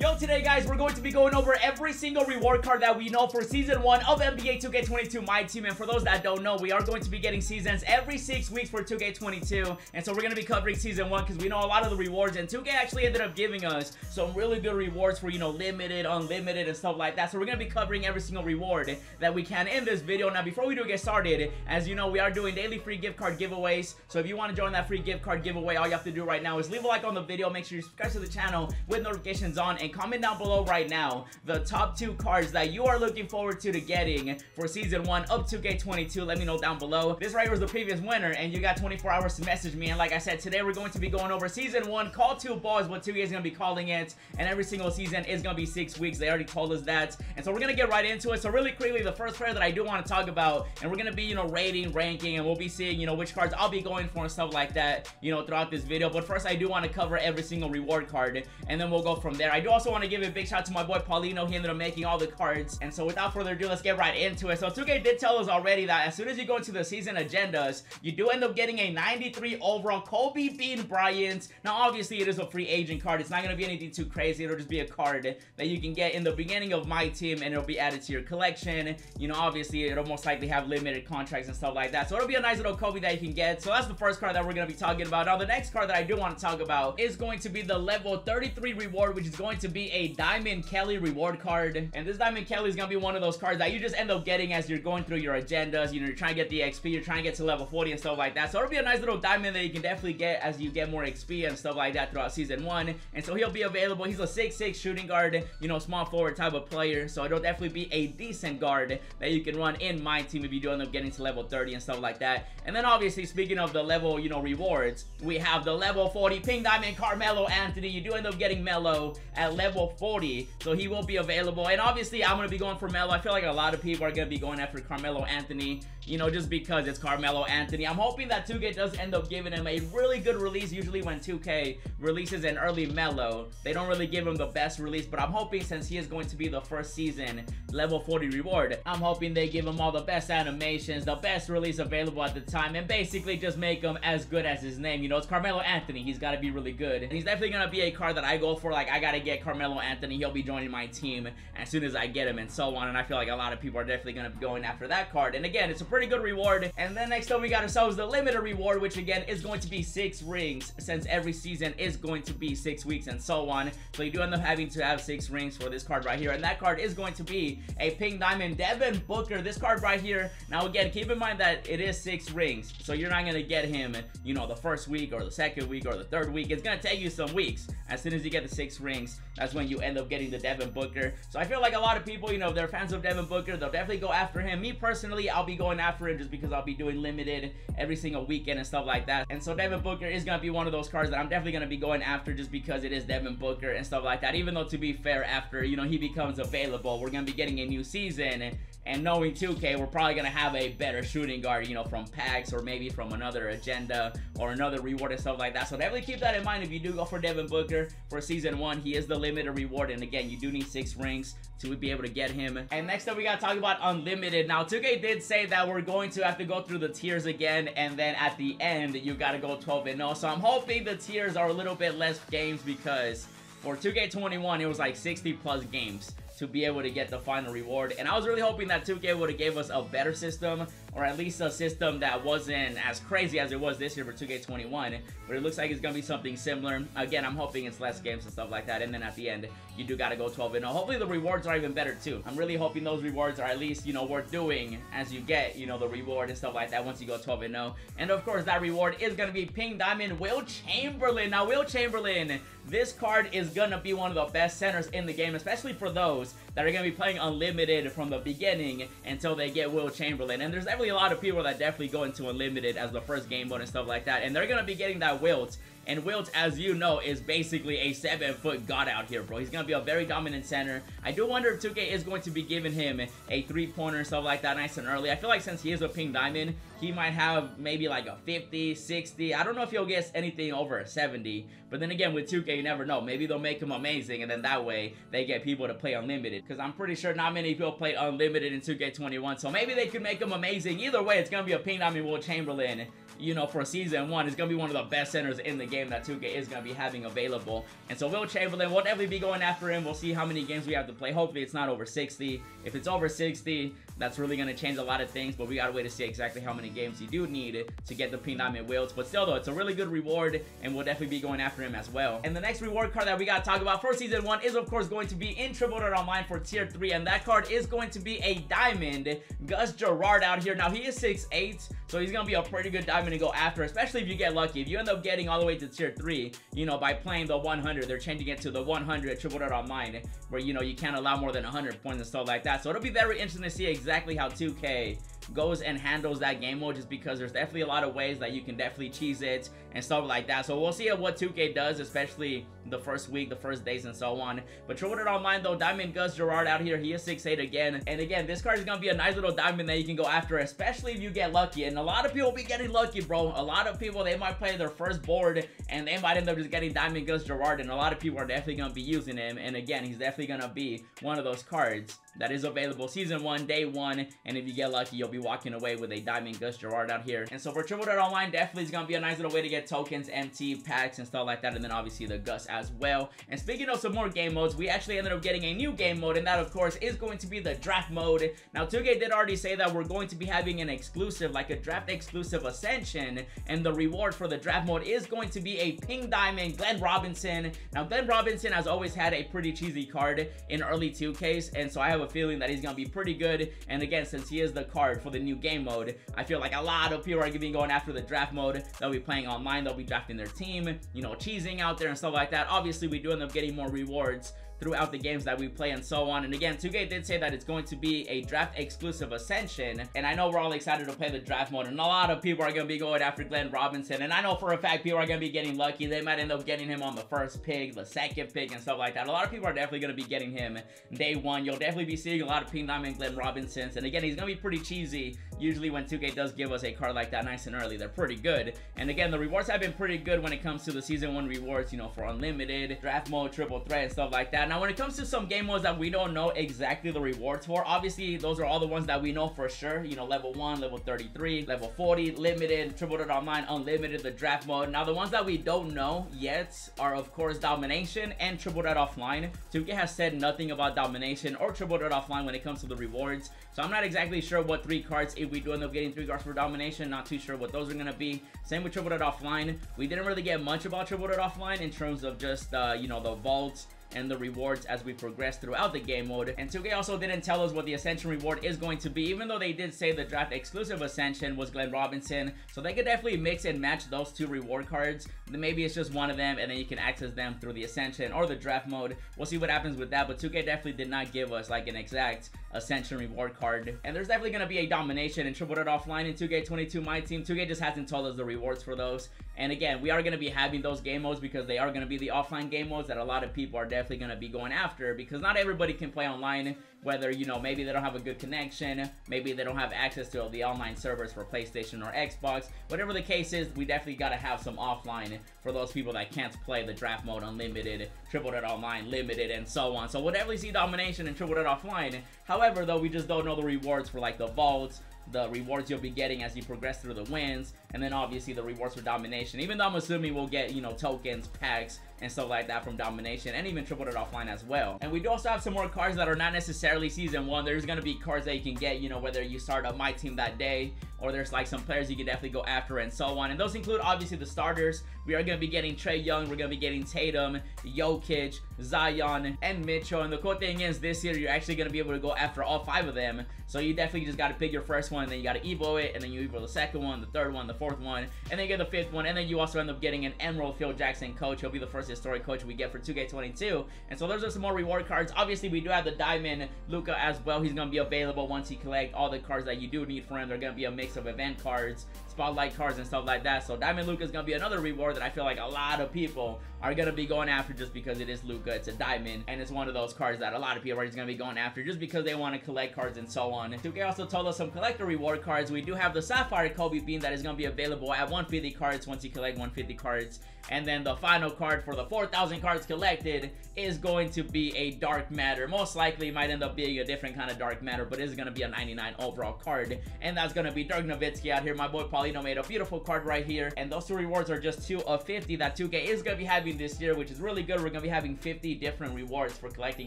Yo, today guys, we're going to be going over every single reward card that we know for Season 1 of NBA 2K22 Myteam. And for those that don't know, we are going to be getting seasons every 6 weeks for 2K22. And so we're going to be covering Season 1 because we know a lot of the rewards. And 2K actually ended up giving us some really good rewards for, you know, limited, unlimited, and stuff like that. So we're going to be covering every single reward that we can in this video. Now, before we do get started, as you know, we are doing daily free gift card giveaways. So if you want to join that free gift card giveaway, all you have to do right now is leave a like on the video. Make sure you subscribe to the channel with notifications on, and comment down below right now the top 2 cards that you are looking forward to getting for Season 1 of 2K22. Let me know down below. This right here was the previous winner, and you got 24 hours to message me. And like I said, today we're going to be going over Season 1. Call 2 ball is what 2K is going to be calling it, and every single season is going to be 6 weeks. They already told us that, and so we're going to get right into it. So really quickly, the first player that I do want to talk about, and we're going to be, you know, rating, ranking, and we'll be seeing, you know, which cards I'll be going for and stuff like that, you know, throughout this video. But first, I do want to cover every single reward card, and then we'll go from there. I do also want to give a big shout out to my boy Paulino. He ended up making all the cards, and so without further ado, let's get right into it. So 2K did tell us already that as soon as you go into the season agendas, you do end up getting a 93 overall Kobe Bean Bryant. Now obviously it is a free agent card. It's not going to be anything too crazy. It'll just be a card that you can get in the beginning of my team, and it'll be added to your collection. You know, obviously it'll most likely have limited contracts and stuff like that, so it'll be a nice little Kobe that you can get. So that's the first card that we're going to be talking about. Now the next card that I do want to talk about is going to be the level 33 reward, which is going to be a Diamond Kelly reward card. And this Diamond Kelly is gonna be one of those cards that you just end up getting as you're going through your agendas. You know, you're trying to get the XP, you're trying to get to level 40 and stuff like that. So it'll be a nice little diamond that you can definitely get as you get more XP and stuff like that throughout Season 1. And so he'll be available. He's a 6'6 shooting guard, you know, small forward type of player. So it'll definitely be a decent guard that you can run in my team if you do end up getting to level 30 and stuff like that. And then obviously, speaking of the level, you know, rewards, we have the level 40 pink diamond Carmelo Anthony. You do end up getting Melo at level 40, so he will be available. And obviously I'm going to be going for Melo. I feel like a lot of people are going to be going after Carmelo Anthony, you know, just because it's Carmelo Anthony. I'm hoping that 2K does end up giving him a really good release. Usually when 2K releases an early Melo, they don't really give him the best release, but I'm hoping since he is going to be the first season level 40 reward, I'm hoping they give him all the best animations, the best release available at the time, and basically just make him as good as his name. You know, it's Carmelo Anthony. He's got to be really good, and he's definitely going to be a card that I go for. Like, I got to get Carmelo Anthony. He'll be joining my team as soon as I get him, and so on. And I feel like a lot of people are definitely going to be going after that card. And again, it's a pretty good reward. And then next up, we got ourselves the limited reward, which again is going to be 6 rings, since every season is going to be 6 weeks and so on. So you do end up having to have 6 rings for this card right here, and that card is going to be a pink diamond Devin Booker. This card right here, now again, keep in mind that it is 6 rings, so you're not going to get him, you know, the first week or the second week or the third week. It's going to take you some weeks. As soon as you get the 6 rings, that's when you end up getting the Devin Booker. So I feel like a lot of people, you know, if they're fans of Devin Booker, they'll definitely go after him. Me personally, I'll be going after him just because I'll be doing limited every single weekend and stuff like that. And so Devin Booker is going to be one of those cards that I'm definitely going to be going after just because it is Devin Booker and stuff like that. Even though, to be fair, after, you know, he becomes available, we're going to be getting a new season. And knowing 2K, we're probably going to have a better shooting guard, you know, from packs or maybe from another agenda or another reward and stuff like that. So definitely keep that in mind if you do go for Devin Booker for Season 1. He is the limited reward, and again, you do need 6 rings to be able to get him. And next up, we got to talk about unlimited. Now, 2K did say that we're going to have to go through the tiers again, and then at the end, you got to go 12-0. So I'm hoping the tiers are a little bit less games, because for 2K21, it was like 60 plus games to be able to get the final reward. And I was really hoping that 2K would have gave us a better system, or at least a system that wasn't as crazy as it was this year for 2K21, but it looks like it's gonna be something similar. Again, I'm hoping it's less games and stuff like that, and then at the end, you do gotta go 12-0. Hopefully the rewards are even better too. I'm really hoping those rewards are at least, you know, worth doing as you get, you know, the reward and stuff like that once you go 12-0. And of course, that reward is gonna be pink diamond Wilt Chamberlain. Now, Wilt Chamberlain, this card is gonna be one of the best centers in the game, especially for those that are going to be playing unlimited from the beginning until they get Wilt Chamberlain. And there's definitely a lot of people that definitely go into unlimited as the first game mode and stuff like that, and they're going to be getting that Wilt. And Wilt, as you know, is basically a 7-foot god out here, bro. He's going to be a very dominant center. I do wonder if 2K is going to be giving him a 3-pointer and stuff like that nice and early. I feel like since he is a pink diamond, he might have maybe like a 50, 60. I don't know if he'll get anything over a 70. But then again, with 2K, you never know. Maybe they'll make him amazing, and then that way they get people to play unlimited. Because I'm pretty sure not many people play unlimited in 2K21. So maybe they could make him amazing. Either way, it's going to be a pink diamond Wilt Chamberlain you know, for season 1, is going to be one of the best centers in the game that 2K is going to be having available. And so Wilt Chamberlain, we'll definitely be going after him. We'll see how many games we have to play. Hopefully it's not over 60. If it's over 60, that's really going to change a lot of things, but we got to wait to see exactly how many games you do need to get the Pink Diamond Wilts. But still though, it's a really good reward, and we'll definitely be going after him as well. And the next reward card that we got to talk about for season 1 is of course going to be in Triple Threat Online for tier 3, and that card is going to be a diamond Gus Gerard out here. Now he is 6'8", so he's going to be a pretty good diamond to go after, especially if you get lucky. If you end up getting all the way to tier 3, you know, by playing the 100, they're changing it to the 100 Triple Threat Online, where, you know, you can't allow more than 100 points and stuff like that. So it'll be very interesting to see exactly how 2K goes and handles that game mode, just because there's definitely a lot of ways that you can definitely cheese it and stuff like that. So we'll see what 2K does, especially the first week, the first days, and so on. But Triple Threat Online though, diamond Gus Gerard out here, he is 6'8" again. And again, this card is gonna be a nice little diamond that you can go after, especially if you get lucky. And a lot of people be getting lucky, bro. A lot of people, they might play their first board and they might end up just getting diamond Gus Gerard, and a lot of people are definitely gonna be using him. And again, he's definitely gonna be one of those cards that is available season 1, day 1, and if you get lucky, you'll be walking away with a diamond Gus Gerard out here. And so for Triple Threat Online, definitely is gonna be a nice little way to get tokens, MT packs, and stuff like that, and then obviously the Gus as well. And speaking of some more game modes, we actually ended up getting a new game mode, and that of course is going to be the draft mode. Now 2K did already say that we're going to be having an exclusive, like a draft exclusive Ascension, and the reward for the draft mode is going to be a Pink Diamond Glen Robinson. Now Glen Robinson has always had a pretty cheesy card in early 2Ks, and so I have a feeling that he's gonna be pretty good. And again, since he is the card for the new game mode, I feel like a lot of people are gonna be going after the draft mode. They'll be playing online, they'll be drafting their team, you know, cheesing out there and stuff like that. Obviously we do end up getting more rewards throughout the games that we play and so on. And again, 2K did say that it's going to be a draft exclusive Ascension, and I know we're all excited to play the draft mode, and a lot of people are going to be going after Glen Robinson, and I know for a fact people are going to be getting lucky. They might end up getting him on the first pick, the second pick, and stuff like that. A lot of people are definitely going to be getting him day 1. You'll definitely be seeing a lot of Pink Diamond Glen Robinsons, and again, he's going to be pretty cheesy. Usually when 2K does give us a card like that nice and early, they're pretty good. And again, the rewards have been pretty good when it comes to the season 1 rewards, you know, for unlimited, draft mode, triple threat, and stuff like that. Now when it comes to some game modes that we don't know exactly the rewards for, obviously those are all the ones that we know for sure, you know, level 1, level 33, level 40, limited, Triple Threat Online, unlimited, the draft mode. Now the ones that we don't know yet are of course domination and Triple Threat Offline. 2K has said nothing about domination or Triple Threat Offline when it comes to the rewards, so I'm not exactly sure what 3 cards, if we do end up getting 3 cards for domination, not too sure what those are gonna be. Same with Triple Threat Offline. We didn't really get much about Triple Threat Offline in terms of just you know, the vaults and the rewards as we progress throughout the game mode. And 2K also didn't tell us what the Ascension reward is going to be, even though they did say the draft exclusive Ascension was Glen Robinson, so they could definitely mix and match those 2 reward cards. Then maybe it's just one of them and then you can access them through the Ascension or the draft mode. We'll see what happens with that, but 2K definitely did not give us like an exact Ascension reward card. And there's definitely going to be a domination in Triple Threat Offline in 2K22 Myteam. 2K just hasn't told us the rewards for those. And again, we are going to be having those game modes because they are going to be the offline game modes that a lot of people are definitely going to be going after, because not everybody can play online, whether, you know, maybe they don't have a good connection, maybe they don't have access to the online servers for PlayStation or Xbox. Whatever the case is, we definitely got to have some offline for those people that can't play the draft mode, unlimited, Triple Threat Online, limited, and so on. So we'll definitely see domination and Triple Threat Offline. However, though, we just don't know the rewards for like the vaults, the rewards you'll be getting as you progress through the wins, and then obviously the rewards for domination, even though I'm assuming we'll get, you know, tokens, packs, and stuff like that from domination, and even Triple Threat Offline as well. And we do also have some more cards that are not necessarily season 1. There's gonna be cards that you can get, you know, whether you start up My Team that day, or there's like some players you can definitely go after, and so on. And those include obviously the starters. We are gonna be getting Trae Young, we're gonna be getting Tatum, Jokic, Zion, and Mitchell. And the cool thing is, this year you're actually gonna be able to go after all 5 of them. So you definitely just gotta pick your first one, and then you gotta evo it, and then you evo the second one, the third one, the fourth one, and then you get the 5th one, and then you also end up getting an Emerald Phil Jackson coach. He'll be the first historic coach we get for 2K22. And so those are some more reward cards. Obviously we do have the Diamond Luka as well. He's gonna be available once you collect all the cards that you do need for him. They're gonna be a mix of event cards, spotlight cards, and stuff like that. So Diamond Luka is gonna be another reward that I feel like a lot of people are gonna be going after just because it is Luka. It's a diamond, and it's one of those cards that a lot of people are just gonna be going after just because they want to collect cards and so on. 2K also told us some collector reward cards. We do have the Sapphire Kobe Bean that is gonna be available at 150 cards once you collect 150 cards. And then the final card for the 4,000 cards collected is going to be a Dark Matter. Most likely it might end up being a different kind of Dark Matter, but it is going to be a 99 overall card. And that's going to be Dirk Nowitzki out here. My boy Paulino made a beautiful card right here. And those two rewards are just 2 of 50 that 2K is going to be having this year, which is really good. We're going to be having 50 different rewards for collecting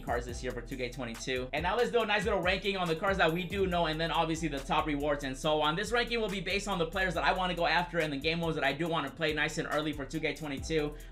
cards this year for 2K22. And now let's do a nice little ranking on the cards that we do know, and then obviously the top rewards and so on. This ranking will be based on the players that I want to go after and the game modes that I do want to play nice and early for 2K22.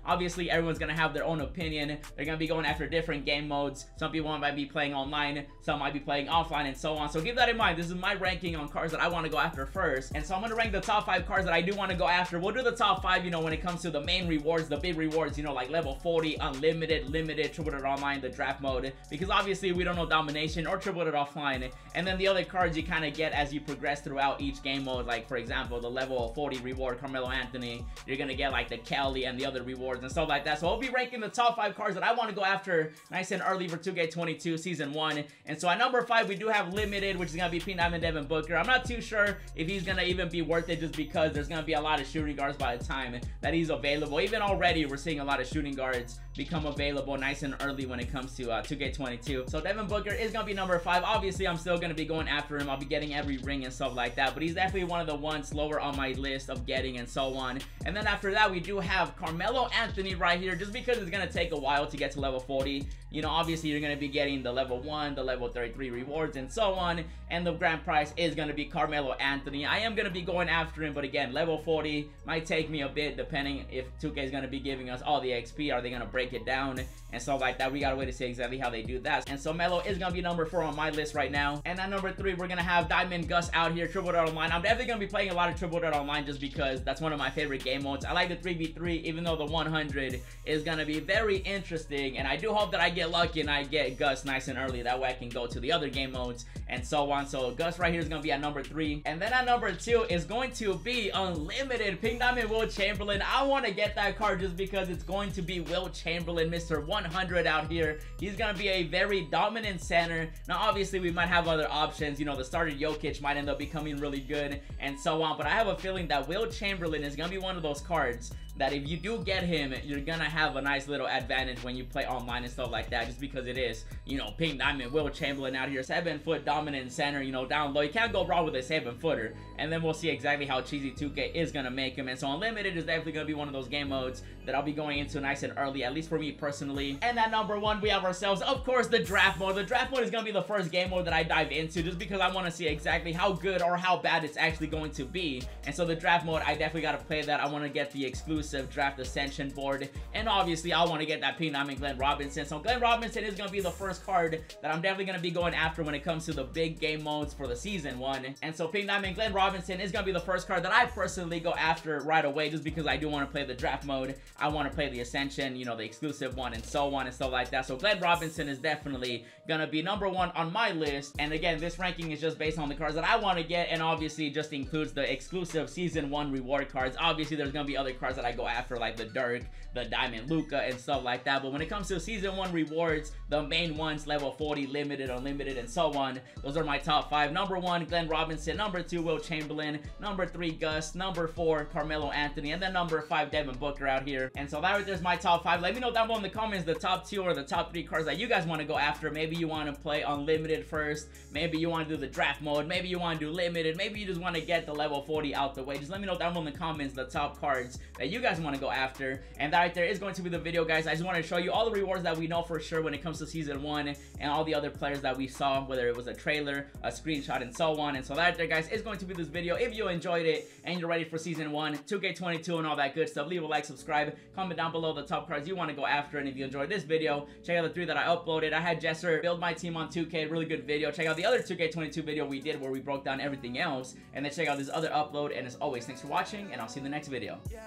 Obviously, everyone's going to have their own opinion. They're going to be going after different game modes. Some people might be playing online, some might be playing offline, and so on. So keep that in mind. This is my ranking on cards that I want to go after first. And so I'm going to rank the top 5 cards that I do want to go after. We'll do the top 5, you know, when it comes to the main rewards, the big rewards, you know, like level 40, unlimited, limited, triple threat online, the draft mode. Because obviously, we don't know domination or triple threat offline. And then the other cards you kind of get as you progress throughout each game mode. Like, for example, the level 40 reward, Carmelo Anthony. You're going to get, like, the Kelly and the other rewards and stuff like that. So I'll be ranking the top 5 cards that I want to go after nice and early for 2K22 Season 1. And so at number 5, we do have Limited, which is going to be Pink Diamond Devin Booker. I'm not too sure if he's going to even be worth it just because there's going to be a lot of shooting guards by the time that he's available. Even already, we're seeing a lot of shooting guards become available nice and early when it comes to 2K22. So Devin Booker is going to be number 5. Obviously, I'm still going to be going after him. I'll be getting every ring and stuff like that. But he's definitely one of the ones lower on my list of getting and so on. And then after that, we do have Carmelo Anthony right here, just because it's going to take a while to get to level 40. You know, obviously you're going to be getting the level 1, the level 33 rewards and so on, and the grand prize is going to be Carmelo Anthony. I am going to be going after him, but again, level 40 might take me a bit depending if 2K is going to be giving us all the XP. Are they going to break it down and stuff like that? We got to wait to see exactly how they do that. And so Melo is going to be number 4 on my list right now. And at number 3, we're going to have Diamond Gus out here, triple threat online. I'm definitely going to be playing a lot of triple threat online just because that's one of my favorite game modes. I like the 3v3, even though the 100 is going to be very interesting, and I do hope that I get lucky and I get Gus nice and early. That way I can go to the other game modes and so on. So Gus right here is going to be at number 3. And then at number 2 is going to be Unlimited Pink Diamond Wilt Chamberlain. I want to get that card just because it's going to be Wilt Chamberlain, Mr. 100 out here. He's going to be a very dominant center. Now obviously we might have other options. You know, the starter Jokic might end up becoming really good and so on. But I have a feeling that Wilt Chamberlain is going to be one of those cards that if you do get him, you're gonna have a nice little advantage when you play online and stuff like that, just because it is, you know, Pink Diamond Wilt Chamberlain out here, 7-foot dominant center, you know, down low. You can't go wrong with a 7-footer. And then we'll see exactly how cheesy 2K is gonna make him. And so Unlimited is definitely gonna be one of those game modes that I'll be going into nice and early, at least for me personally. And at number 1, we have ourselves, of course, the draft mode. The draft mode is gonna be the first game mode that I dive into, just because I want to see exactly how good or how bad it's actually going to be. And so the draft mode, I definitely got to play that. I want to get the exclusive draft ascension board, and obviously I want to get that Pink Diamond Glen Robinson. So Glen Robinson is going to be the first card that I'm definitely going to be going after when it comes to the big game modes for the Season 1. And so Pink Diamond Glen Robinson is going to be the first card that I personally go after right away, just because I do want to play the draft mode. I want to play the ascension, you know, the exclusive one and so on and stuff like that. So Glen Robinson is definitely going to be number 1 on my list. And again, this ranking is just based on the cards that I want to get, and obviously just includes the exclusive Season 1 reward cards. Obviously there's going to be other cards that I go after, like the Dirk, the Diamond Luka, and stuff like that. But when it comes to Season 1 rewards, the main ones, level 40, limited, unlimited, and so on, those are my top 5. Number 1, Glen Robinson. Number 2, Wilt Chamberlain. Number 3, Gus. Number 4, Carmelo Anthony. And then number 5, Devin Booker out here. And so that right there's my top 5. Let me know down below in the comments the top 2 or the top 3 cards that you guys want to go after. Maybe you want to play unlimited first. Maybe you want to do the draft mode. Maybe you want to do limited. Maybe you just want to get the level 40 out the way. Just let me know down below in the comments the top cards that you guys want to go after. And that right there is going to be the video, guys. I just want to show you all the rewards that we know for sure when it comes to Season 1 and all the other players that we saw, whether it was a trailer, a screenshot, and so on. And so that right there, guys, is going to be this video. If you enjoyed it and you're ready for Season 1, 2K22, and all that good stuff, leave a like, subscribe, comment down below the top cards you want to go after. And if you enjoyed this video, check out the 3 that I uploaded. I had Jesser build my team on 2K, really good video. Check out the other 2K22 video we did where we broke down everything else. And then check out this other upload. And as always, thanks for watching, and I'll see you in the next video. Yeah,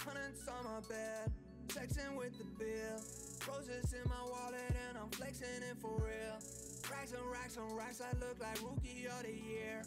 hundreds on my bed, texting with the bill, roses in my wallet, and I'm flexing it for real. Racks and racks on racks, I look like rookie of the year.